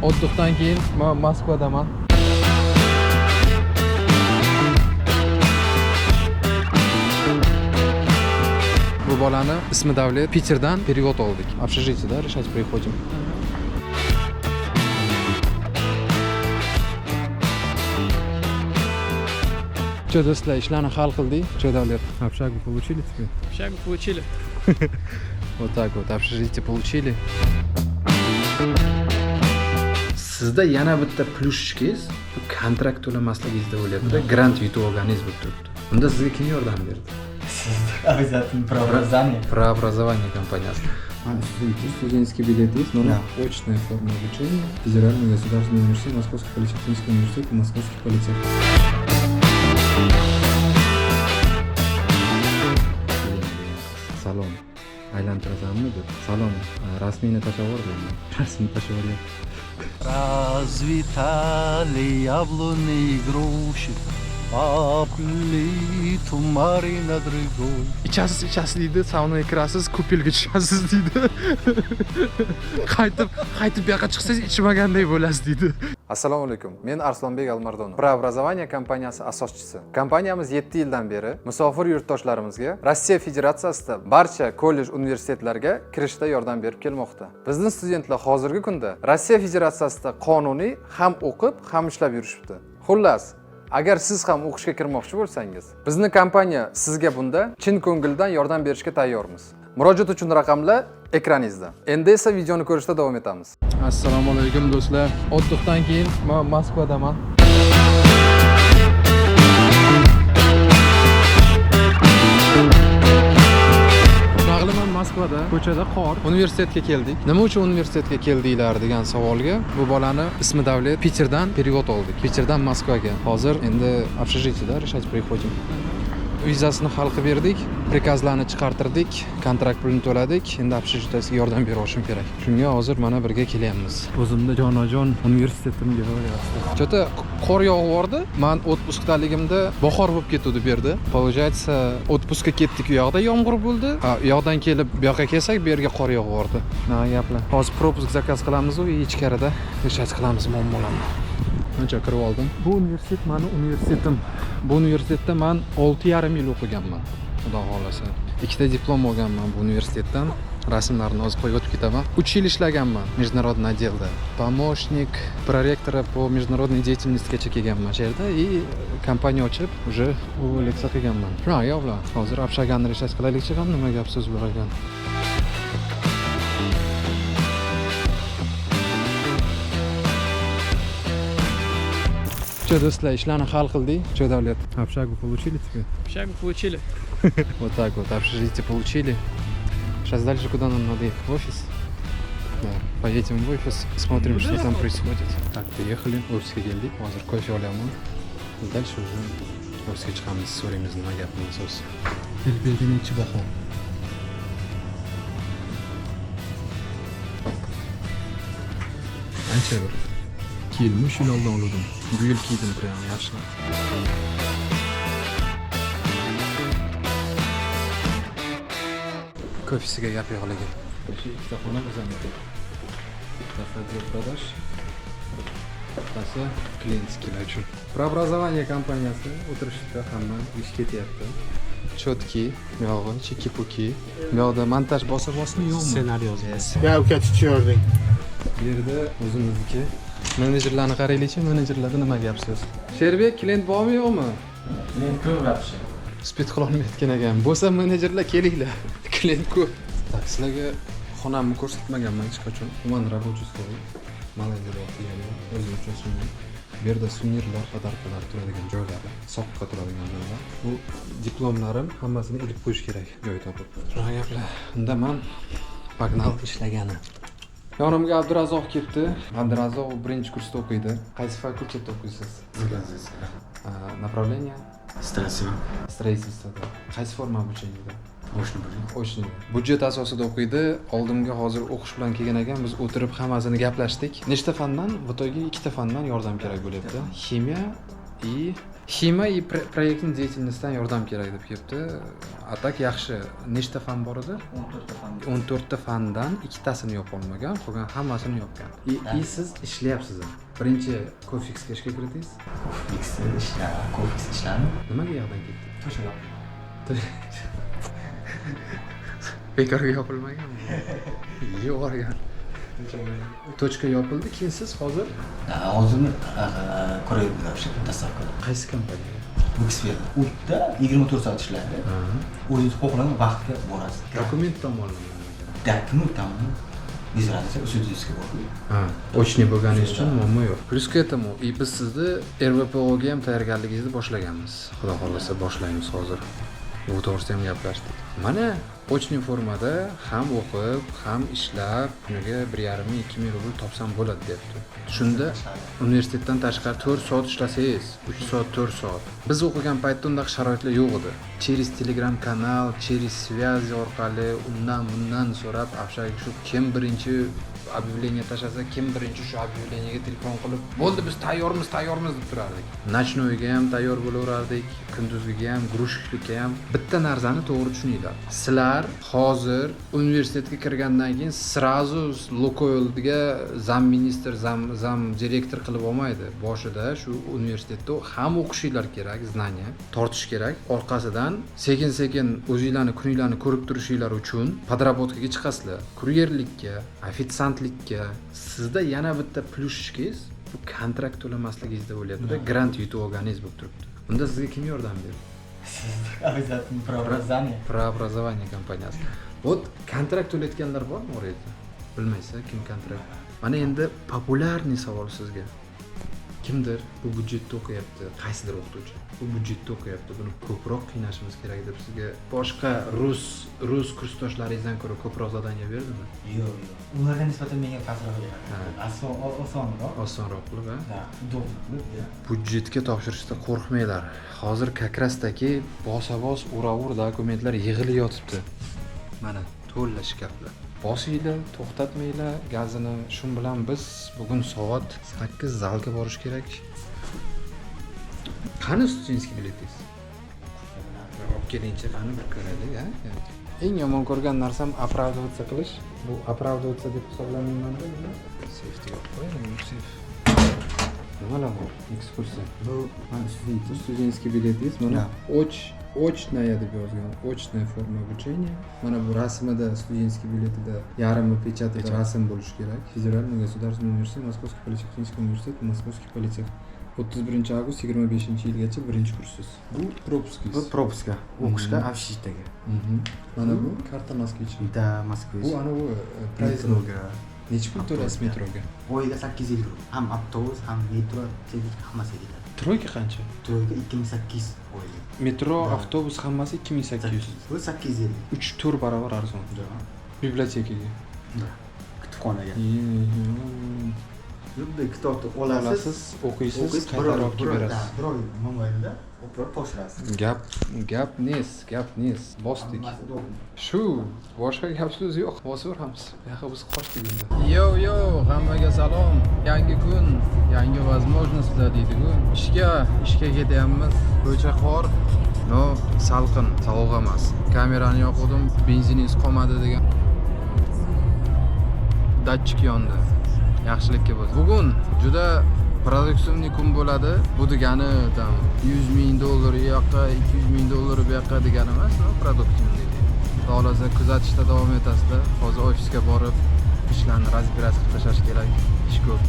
Otliqdan keyin men Moskvadaman. Bu bolani ismi Davlet. Питерdan перевод oldik. Общежитие, решать приходим. Что, do'stlar, ishlarni hal qildik. Что, Davlet? Общагу получили теперь? Общагу получили. Вот так вот, общежитие получили. Sizda yana bitta plyushchingiz bu kontrakt to'lamasligingizda bo'lyapti. Grant yutib olganingiz bo'lib turibdi. Unda sizga kim yordam berdi? Обязательно правообразование. Прообразование компаниясы. Студенческий билет есть, но очная форма обучения. Федеральный государственный университет, Московский политехнический университет и Московский политех. Salom. Aylantirazammi deb. Salom. Rasmiyni tasavvur deyman. Rasmiy tasavvur yo'q. Развитали яблони и груши, папли тумари над рекой. Ichasiz deydi, saunaga kirasiz, kupilga tushasiz deydi. Qaytib bu yoqqa chiqsangiz ichmaganday bo'lasiz deydi. Assalomu alaykum. Men Arslonbek Almardonov. Прообразование kompaniyasi asoschisi. Kompaniyamiz 7 yildan beri musofir yurtdoshlarimizga Rossiya Federatsiyasida barcha kollej, universitetlarga kirishda yordam berib kelmoqda. Bizning studentlar hozirgi kunda Rossiya Federatsiyasida qonuniy ham o'qib, ham ishlab yurishibdi. Xullas, agar siz ham o'qishga kirmoqchi bo'lsangiz, bizning kompaniya sizga bunda chin ko'ngildan yordam berishga tayyormiz. Murojaat uchun raqamlar ekraningizda. Endi esa videoni ko'rishda davom etamiz. Assalomu alaykum do'stlar. Otliqdan keyin men Moskvadaman. Shag'liman Moskvada, ko'chada qor. Universitetga keldik. Nima uchun universitetga keldinglar degan savolga bu bolani ismi Davlet. Питерdan перевод oldik. Питерdan Moskvaga. Hozir endi общежитиеda решать приходим. Vizasini hal qilib berdik, prikazlarni chiqartirdik, kontrakt pulini to'ladik. Endi общежитиеga yordam bera olishim kerak. Shunga hozir mana birga kelyapmiz. O'zimda jonajon universitetimga boryapti. Chota qor yog'vordi. Men отпускdaligimda bahor bo'lib ketdi bu yerda. Получается, отпускка ketdik, u yoqda yomg'ir bo'ldi. U yoqdan kelib bu yoqqa kelsak, bu yerga qor yog'vordi. Nima gaplar? Hozir propusк zakaz qilamiz u ichkarida yashash qilamiz muammolarni. Qancha kirib oldim. Bu universitet meni universitetim. Bu universitetda men 6,5 yil o'qiganman. Xudo xolasa. Ikkita diplom olganman bu universitetdan. Rasmlarni hozir qo'yib o'tib ketaman. 3 yil ishlaganman международный отделda. Помощник проректора по международной деятельностиgacha kelganman shu yerda и kompaniya ochib, уже leksiya qilganman. Shuna yo'qlar. Hozir общагani решать qilaylikchi ham nima gap so'z bor ekan. Что, do'stlar, ishlarni hal qildik. Что, Davlet? Общагу получили теперь? Общагу получили. Вот так вот, общежитие получили. Сейчас дальше куда нам надо ехать? В офис? Да, поедем в офис, смотрим, что там происходит. Так, приехали, в офиске geldik. Hozir кофе olaman. Дальше уже в офиске chiqamiz, so'raymiz nima gapni so'z. Belbelganechi baho. Ancha bir kelmish yil oldin oldim. Bu yil kiydim prям yaxshi. Ko'fisiga gap yo'qligi. Shu ikkita xona bizamizda. Bittasi отдел продаж, bittasi klientskilar uchun. Прообразование kompaniyasi o'tirishda hamma ish ketyapti. Chotki, yog'i, chiki-puki. Bu yoqda montaj bosib-bosmi yo'qmi? Ssenariy yozamiz. Ya uka tushording. Bu yerda o'zimizniki. Menejerlarni qaraylikchi, menejerlarda nima gap so'z? Sherbek, klient bormi yo'qmi? Men ko'p gapirishim. Spid qilolmayotgan ekan. Bo'lsa menejerlar kelinglar. Klient ko'p. Tak, sizlarga xonamni ko'rsatmaganman hech qachon. Umuman рабочий stol. Malayziyada o'qiganman. O'zim uchun sun'iy. Bu yerda suvenirlar, podarkalar turadigan joylari, soqqa turadigan joylar. Bu diplomlarim hammasini ilib qo'yish kerak joy topib. Shuna gaplar. Unda men Bagnal ishlagani. Yonimga Abdurazzoq kelibdi. Abdurazzoq birinchi kursda o'qiydi. Qaysi fakultetda o'qiysiz? Направление? Строительство. Qaysi forma обучениеda? Ochniy. Budjet asosida o'qiydi. Oldimga hozir o'qish bilan kelgan ekan. Biz o'tirib hammasini gaplashdik. Nechta fandan? В итоге ikkita fandan yordam kerak bo'lyapti. Ximiya и Xima и proyektning деятельностidan yordam kerak deb kelibdi. Atak yaxshi. Nechta fan bor edi? 14 ta fan. 14 ta fandan ikkitasini yopolmagan, qolgan hammasini yopgan. И siz ishlayapsiz. Birinchi Cofix'ga ishga kirdingiz. Cofix ishlari. Nimaga yoqdan ketdi? To'sha yo'q. Bekorga yopilmaganmi? Yo'g'organ. Tochka yopildi, keyin siz hozir Hozirni ko'ryapsizlar, dastavkada. qaysi kompaniyaga? Wixfed. U yerda 24 soat ishlaydi. O'zingiz xohlagan vaqtga borasiz. Dokument tomonlama. Dokument tomoni vizratsiya usudingizga borib. Ha, ochniy bo'lganingiz uchun muammo yo'q. Plyuska aytaman, biz sizni RVPOga ham tayyorgarligingizni boshlaganmiz. Xudo xolasa boshlaymiz hozir. Bu to'g'risida ham gaplashdik. Mana ochniy formada ham o'qib, ham ishlab, kuniga 1,5-2 rubl topsam bo'ladi debdi. Shunda universitetdan tashqari 4 soat ishlasangiz, 3 soat, 4 soat. Biz o'qigan paytda unday sharoitlar yo'q edi. Через Telegram kanal, через связи orqali undan bundan so'rab, afshagi shu kim birinchi объявление tashlasa, kim birinchi shu объявлениеga telefon qilib, "Bo'ldi, biz tayyormiz" deb turardik. Nachnoyga ham tayyor bo'laverardik, kunduzgiga ham, grushlikka ham. Bitta narsani to'g'ri tushuninglar. Sizlar hozir universitetga kirgandan keyin сразу Lukoilga zam ministr, zam direktor qilib olmaydi. Boshida shu universitetda ham o'qishinglar kerak, znaniya tortish kerak. Orqasidan sekin-sekin o'zingizlarni kuninglarni ko'rib turishinglar uchun podработкаga chiqasizlar. Kuryerlikka, ofitsiantlikka. Sizda yana bitta plyushingiz bu kontrakt to'lamasligingizda bo'lyapti-da, grant yutib olganingiz bo'lib turibdi. Unda sizga kim yordam berdi? Обязательно правообразование. Правообразование kompaniyasi. Вот kontrakt to'layotganlar bormi o'rayda? Bilmaysiz, kim kontrakt? Mana endi populyarniy savol sizga. Kimdir bu budjetda o'qiyapti, qaysidir o'qituvchi. Bu budjetda o'qiyapti, buni ko'proq qiynashimiz kerak deb sizga boshqa rus kursdoshlaringizdan ko'ra ko'proq zadaniya berdimi? Yo'q. Ularga nisbatan menga pastroq beradi. Osonroq. Osonroq qilib, ha? Da, udobno qilib. Budjetga topshirishda qo'rqmanglar. Hozir kakrasdagi bosabos ura-ur dokumentlar yig'ilib yotibdi. Mana to'la shkaflar. Bosinglar, to'xtatmanglar gazini. Shun bilan biz bugun soat 8 zalga borish kerak. Qani studentskiy biletingiz? Olib kelingchi, qani bir ko'raylik, ha? Eng yomon ko'rgan narsam оправдываться qilish. Bu оправдываться deb hisoblamayman-da. Safety yo'q qo'ying, safe. Nimalar bor? Ekskursiya. Bu studentskiy biletingiz. Mana очная deb yozgan. Очная форма обучения. Mana bu rasmida studentskiy biletida yarmi pechatida rasm bo'lishi kerak. Federальный государственный университет, Moskovskiy политехнический университет, Moskovskiy политех. 31 avgust 25-yilgacha birinchi kursiz. Bu propuskis. Bu propuska. O'qishga avshishtaga. Mana bu karta Moskvichga. Da, Moskva. Bu ana bu metroga. Necha pul to'laysiz metroga? Oyiga 800 rubl. Ham avtobus, ham metro, hammasi ketadi. Troyka qancha? Troyka 2800 oyiga. Metro, avtobus hammasi 2800. Bu 850. 3-4 barobar arzon. Bibliotekaga. Kutubxonaga. Yubda kitobni olasiz, o'qiysiz, qaytarib olib berasiz. Bir oy mobaynida o'qib topshirasiz. Gap nes, bosdik. Shu, boshqa gap so'z yo'q. Bosaveramiz. Yo'q, biz qochdik endi. Yo, hammaga salom. Yangi kun, yangi возможностьlar deydi-ku. Ishga ketyapmiz. Ko'cha qor, no salqin, sovuq emas. Kamerani yoqdim, benziningiz qolmadi degan. Datchik yondi. Yaxshilikka bo'lsin. Bugun juda produktивный kun bo'ladi. Bu degani tam $100,000 u yoqqa, $200,000 bu yoqqa degani emas, produktивный. Xolasa kuzatishda davom etasizlar. Hozir ofisga borib ishlarni разбираться qilib tashlash kerak. Ish ko'p.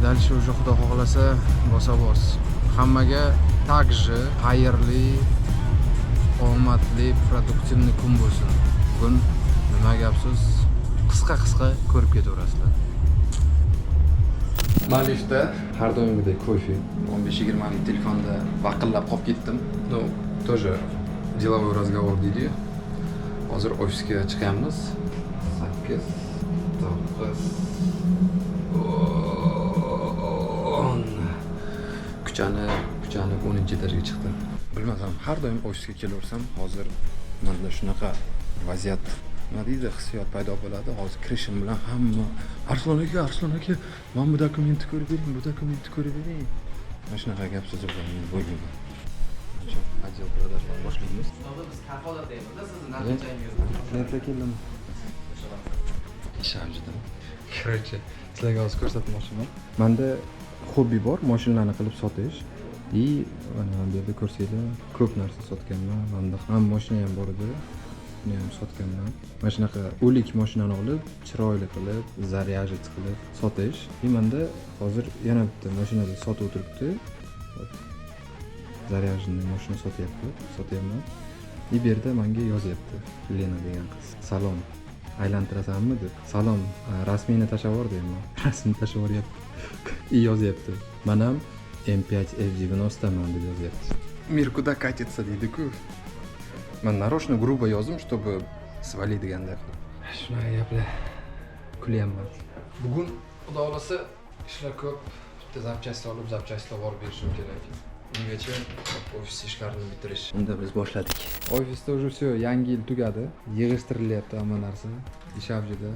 Dальше уже xudo xohlasa bosa-bos. Hammaga также xayrli, omadli, produktивный kun bo'lsin. Bugun nima gap so'z? Qisqa ko'rib ketaverasizlar. Malifda har doimgidek kofe 15-20 lik telefonda vaqillab qolib ketdim. No, тоже деловой разговор deydi-yu. Hozir ofisga chiqamiz. 8 9 10 kuchani 10-etajga chiqdim. Bilmasam, har doim ofisga kelaversam, hozir menda shunaqa vaziyat nima deydi, hissiyot paydo bo'ladi. Hozir kirishim bilan hamma Arslon aka, mana bu dokumentni ko'rib bering, bu dokumentni ko'rib bering. Mana shunaqa gap so'zlar bilan bo'lgan. Ajil birodarlar boshlaymiz. Biz kafolatdaymiz-da, sizni natijangizdan. Lenta keldim. Shavjida. Короче, sizlarga hozir ko'rsatmoqchiman. Menda hobbi bor, mashinalarni qilib sotish. И mana bu yerda ko'rsanglar, ko'p narsa sotganman. Menda ham mashina ham bor edi. Buni ham sotganman. Mana shunaqa o'lik mashinani olib, chiroyli qilib, zaryajit qilib sotish. И menda hozir yana bitta mashinada sotib o'tiribdi. Zaryajni mashina sotyapman. И bu yerda menga yozyapti. Lena degan qiz. Salom. Aylantirasanmi deb. Salom, rasmiyni tashlab yubor deyman. Rasmini tashlab yuboryapti. И yozyapti. Men ham M5 F90 man deb yozyapti. Мир куда катится deydi-ku. Men нарочно грубо yozdim, чтобы свалiydiganda qilib. Shunaqa gaplar. Kulyapman. Bugun xudo xolasa ishlar ko'p. Bitta zapchast olib, zapchastlar olib berishim kerak. Ungacha ofis ishlarini bitirish. Unda biz boshladik. Ofisda уже все, yangi yil tugadi. Yig'ishtirilyapti hamma narsa. Ish avjida.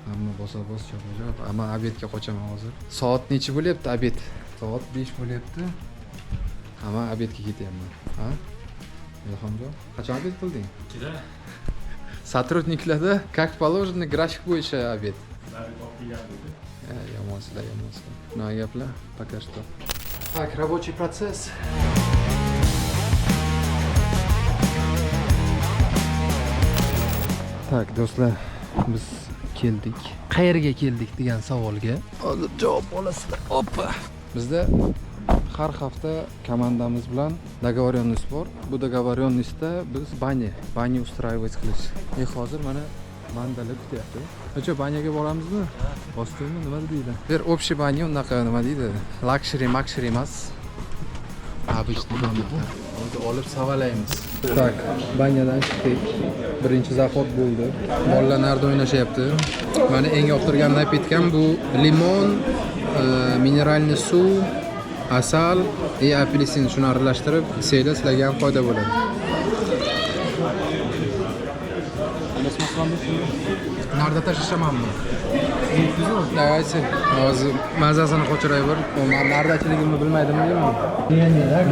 Hamma bosa-bos chop-chop. Hamma obedga qochaman hozir. Soat necha bo'lyapti obed? Soat 5 bo'lyapti. Hamma obedga ketyapman. Ha? Ilhomjon, qachon obed qilding? Kira. Сотрудникlarda как положено grafik bo'yicha obed. Yomonsilar. Shunaqa gaplar. Пока что. Так, рабочий процесс. Так, do'stlar, biz keldik. Qayerga keldik degan savolga hozir javob olasizlar. Oppa. Bizda har hafta komandamiz bilan договоренность bor. Bu договоренностьda biz banya устраивать qilish. Hozir mana mandala kutyapti. Acha banyaga boramizmi? Bosdimi, nima deydi? Bir общий banya unaqa nima deydi? Luxury emas. Обычный banya. Hozir olib savalaymiz. Tak, banyadan chiqdik. Birinchi zahot bo'ldi. Bolalar narda o'ynashyapti. Meni eng yoqtirgan napitkam bu limon, mineralniy suv, asal va apelsin shuni aralashtirib ichsanglar sizlarga ham foyda bo'ladi. Narda tashlamanmi? Davaychi. Hozir mazasini qochiray bir. Men nardachiligimni bilmaydim deyman.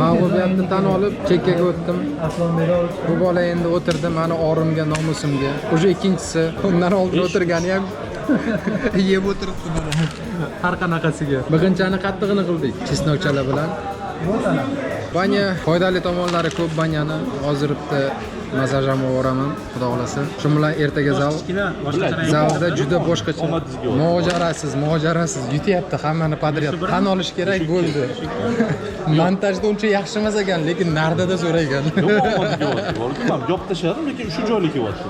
Mag'lubiyatni tan olib chekkaga o'tdim. Bu bola endi o'tirdi meni orimga, nomusimga. Уже ikkinchisi. Undan oldin o'tirgani ham yeb o'tiribdi mana. Har qanaqasiga. Birinchini qattig'ini qildik. Chesnokchalar bilan. Banya foydali tomonlari ko'p banyani. Hozir bitta masaj ham o'raman, xudo xolasa. Shu bilan ertaga zalda juda boshqacha. Mojarasiz yutyapti hammani podrяд. Tan olish kerak bo'ldi. Montajda uncha yaxshi emas ekan, lekin nardada so'ragan. Yo'q tashladim, lekin shu joyga kelyapti.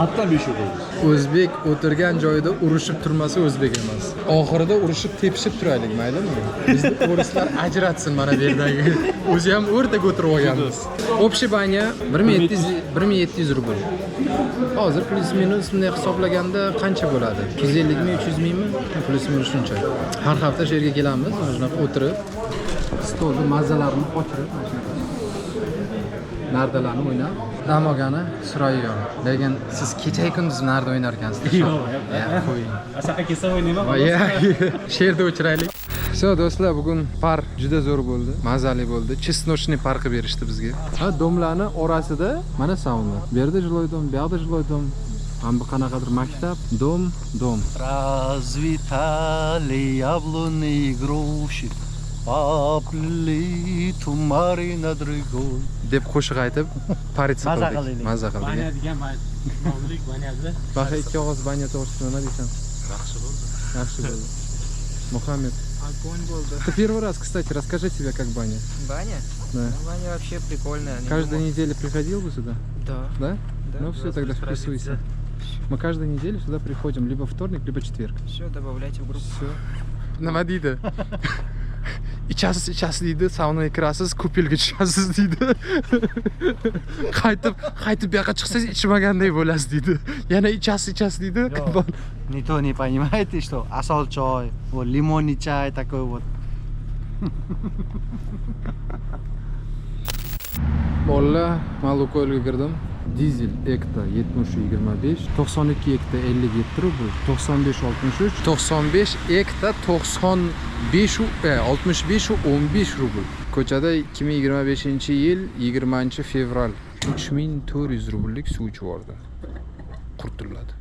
Hatto beshib qo'ydi. O'zbek o'tirgan joyida urushib turmasa o'zbek emas. Oxirida urushib tepishib turaylik, maylimi? Bizda o'rislar ajratsin mana bu yerdagi. O'zi ham o'rtaga o'tirib olganmiz. Общий banya 1700 rubl. Hozir plus minus bunday hisoblaganda qancha bo'ladi? 250 mi, 300 mingmi? Plus minus shuncha. Har hafta shu yerga kelamiz, mana shunaqa o'tirib, stolda mazzalarni qochirib, mana shunaqa nardalarni o'ynab, dam olgani Surayyon. Lekin siz kecha kunduz narda o'ynar ekansiz. Yo'q, qo'ying. Asaqa kelsa o'ynayman. Sherda o'chiraylik. So do'stlar, bugun par juda zo'r bo'ldi, mazali bo'ldi. Chesnochniy par qilib berishdi bizga. Ha, domlarni orasida mana sauna. Bu yerda жилой dom, bu yerda жилой dom. Ham bu qanaqadir maktab, dom. Развитали яблони и груши, поплыли тумары над рекой. Deb qo'shiq aytib, paritsa qildik. Mazza qildik. Banya degan nomlik banyada. Baxa ikki og'iz banya to'g'risida nima deysan? Yaxshi bo'ldi. Muhammad. Огонь bo'ldi. Ты первый раз, кстати, расскажи себе, как баня. Баня? Да. Ну, баня вообще прикольная. Каждую неделю приходил бы сюда? Да. Да? Да. Ну все, тогда вписывайся. Мы каждую неделю сюда приходим, либо вторник, либо четверг. Все, добавляйте в группу. Все. Nima deydi? İchasiz deydi, saunaga kirasiz, ko'pilga tushasiz deydi. Qaytib bu yoqqa chiqsangiz ichmaganday bo'lasiz deydi. Yana ichasiz deydi. Никто не понимает, что асал чай, вот лимонный чай такой вот. Bolalar, men Lukoylga kirdim. Dizel ekta 70-25, 92 ekta 57 rubl, 95-63, 95 ekta 65-15 rubl. Ko'chada 2025-yil 20-fevral 3400 rubllik suv ichib yubordi. Qurturiladi.